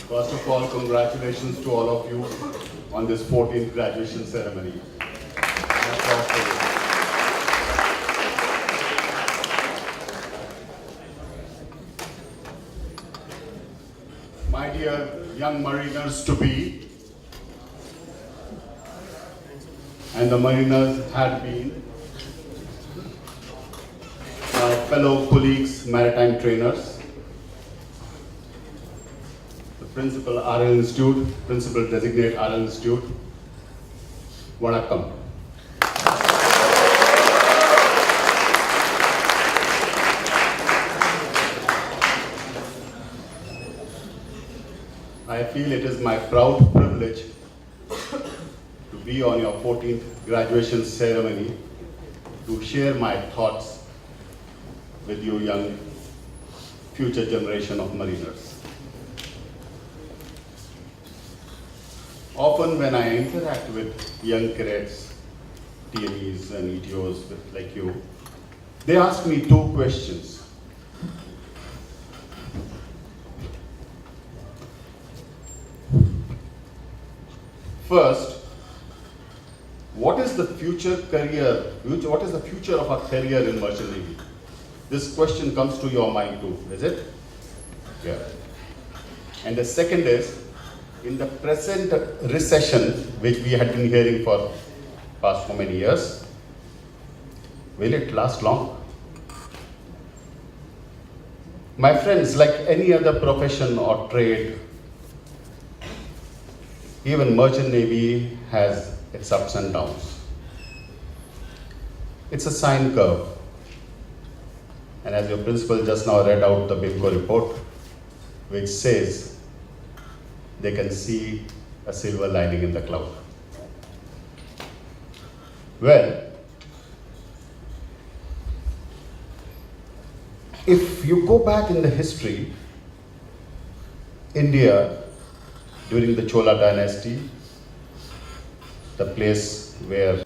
First of all, congratulations to all of you on this 14th graduation ceremony. My dear young mariners to be, and the mariners had been, my fellow colleagues, maritime trainers, the Principal RL Institute, Principal Designate RL Institute, Vanakkam. I feel it is my proud privilege to be on your 14th graduation ceremony to share my thoughts with you young future generation of mariners. Often when I interact with young cadets, TMEs and ETOs like you, they ask me two questions. First, what is the future of a career in Merchant Navy? This question comes to your mind too, is it? Yeah. And the second is, in the present recession, which we had been hearing for past so many years, will it last long? My friends, like any other profession or trade, even Merchant Navy has its ups and downs. It's a sine curve. And as your principal just now read out the BIMCO report, which says they can see a silver lining in the cloud. Well, if you go back in the history, India, during the Chola dynasty, the place where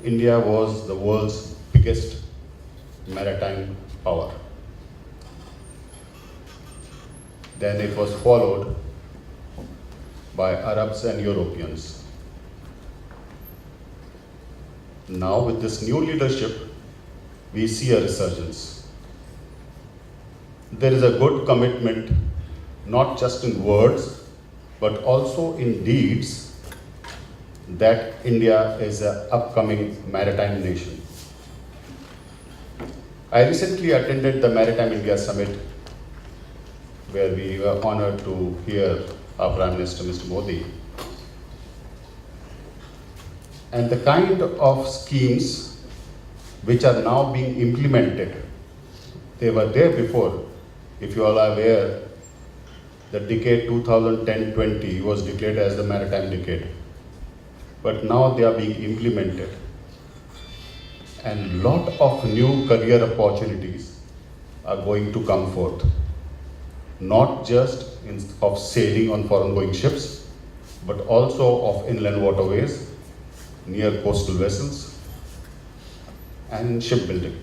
India was the world's biggest maritime power. Then it was followed by Arabs and Europeans. Now with this new leadership, we see a resurgence. There is a good commitment, not just in words, but also in deeds, that India is an upcoming maritime nation. I recently attended the Maritime India Summit, where we were honored to hear our Prime Minister, Mr. Modi. And the kind of schemes which are now being implemented, they were there before. If you all are aware, the decade 2010-20 was declared as the maritime decade. But now they are being implemented. And lot of new career opportunities are going to come forth. Not just of sailing on foreign going ships, but also of inland waterways, near coastal vessels, and in shipbuilding.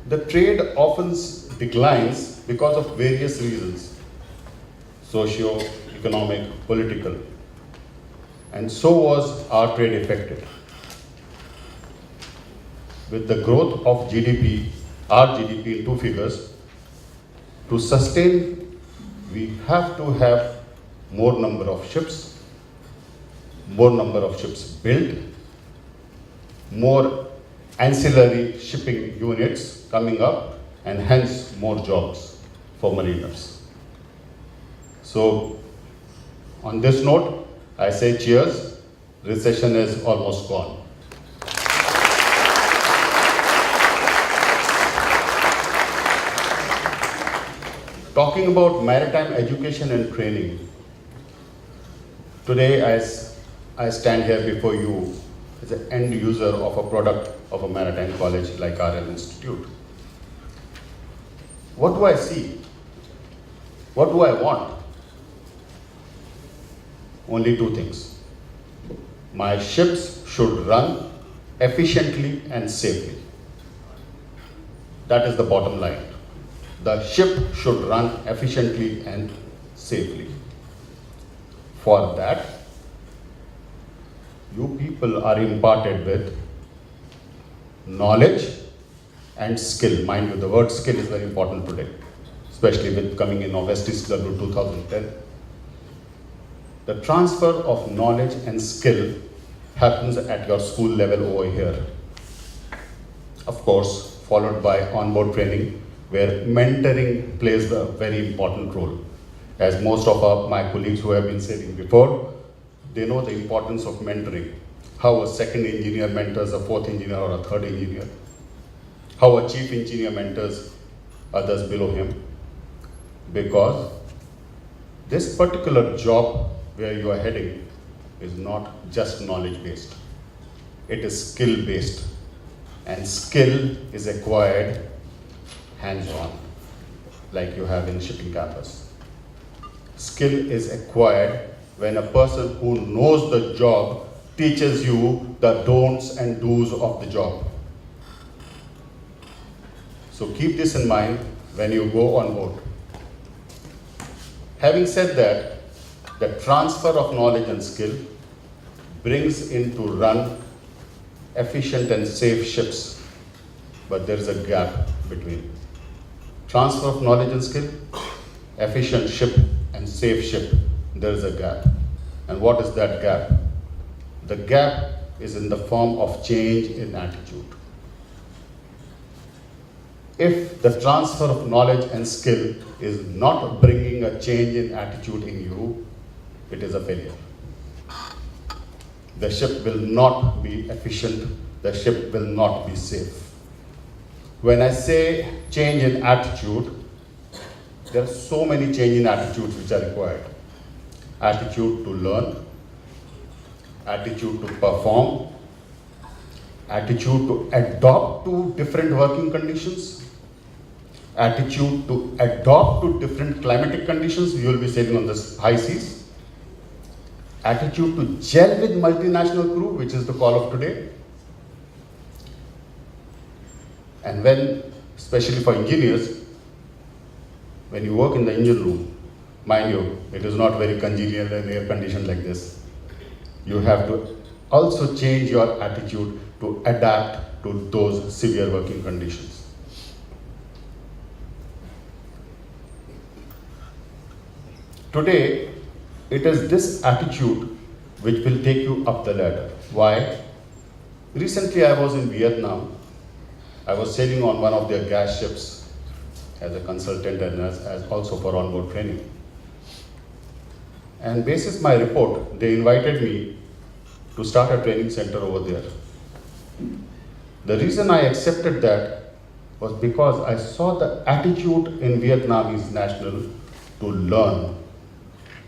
The trade often declines because of various reasons, socio-economic, political, and so was our trade affected. With the growth of GDP, our GDP in two figures, to sustain, we have to have more number of ships built, more ancillary shipping units coming up, and hence more jobs for mariners. So, on this note, I say cheers. Recession is almost gone. Talking about maritime education and training, today as I stand here before you as an end user of a product of a maritime college like RL Institute, what do I see? What do I want? Only two things. My ships should run efficiently and safely. That is the bottom line. the ship should run efficiently and safely. For that, you people are imparted with knowledge and skill. Mind you, the word skill is very important today, especially with coming in of STCW 2010. The transfer of knowledge and skill happens at your school level over here. Of course, followed by onboard training, where mentoring plays a very important role. As most of my colleagues who have been saying before, they know the importance of mentoring. How a second engineer mentors a fourth engineer or a third engineer. How a chief engineer mentors others below him. Because this particular job where you are heading is not just knowledge based. It is skill based. And skill is acquired hands-on, like you have in shipping campus. Skill is acquired when a person who knows the job teaches you the don'ts and do's of the job. So keep this in mind when you go on board. Having said that, the transfer of knowledge and skill brings in to run efficient and safe ships, but there is a gap between transfer of knowledge and skill, efficient ship and safe ship. There is a gap. And what is that gap? The gap is in the form of change in attitude. If the transfer of knowledge and skill is not bringing a change in attitude in you, it is a failure. The ship will not be efficient, the ship will not be safe. When I say change in attitude, there are so many change in attitudes which are required. Attitude to learn, attitude to perform, attitude to adopt to different working conditions, attitude to adopt to different climatic conditions. You will be sailing on the high seas. Attitude to gel with multinational crew, which is the call of today. And when, especially for engineers, when you work in the engine room, mind you, it is not very congenial and air conditioned like this. You have to also change your attitude to adapt to those severe working conditions. Today, it is this attitude which will take you up the ladder. Why? Recently, I was in Vietnam. I was sailing on one of their gas ships as a consultant and as also for onboard training. And basis my report, they invited me to start a training center over there. The reason I accepted that was because I saw the attitude in Vietnamese national to learn,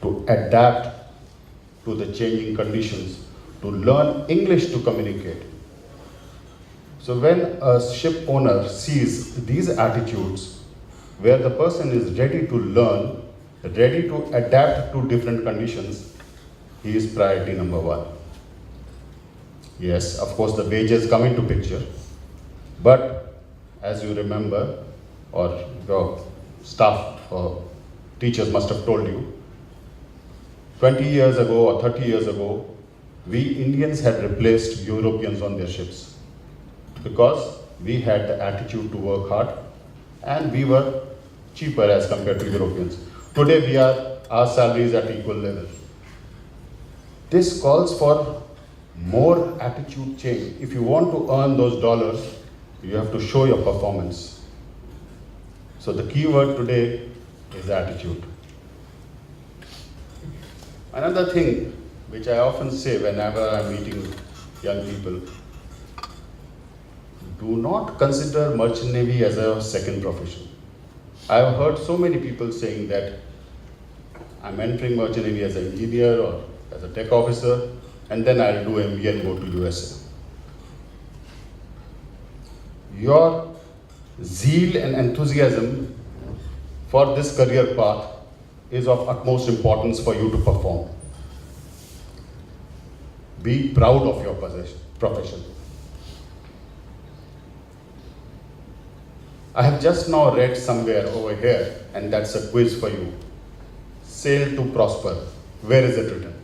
to adapt to the changing conditions, to learn English to communicate. So when a ship owner sees these attitudes, where the person is ready to learn, ready to adapt to different conditions, he is priority number one. Yes, of course, the wages come into picture, but as you remember, or your staff or teachers must have told you, 20 years ago or 30 years ago, we Indians had replaced Europeans on their ships because we had the attitude to work hard and we were cheaper as compared to Europeans. Today our salaries at equal level. This calls for more attitude change. If you want to earn those dollars, you have to show your performance. So the key word today is attitude. Another thing which I often say whenever I'm meeting young people, do not consider merchant navy as a second profession. I've heard so many people saying that I'm entering merchant navy as an engineer or as a tech officer, and then I'll do MBA and go to USA. Your zeal and enthusiasm for this career path is of utmost importance for you to perform. Be proud of your profession. I have just now read somewhere over here, and that's a quiz for you. Sail to prosper. Where is it written?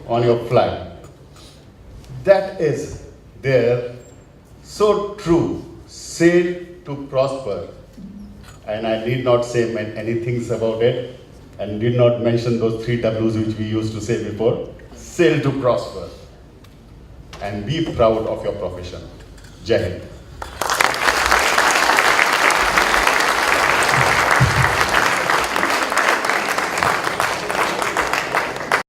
On your flag. That is there. So true. Sail to prosper. And I need not say many things about it, and did not mention those 3 W's which we used to say before. Sail to prosper. And be proud of your profession. Jai Hind.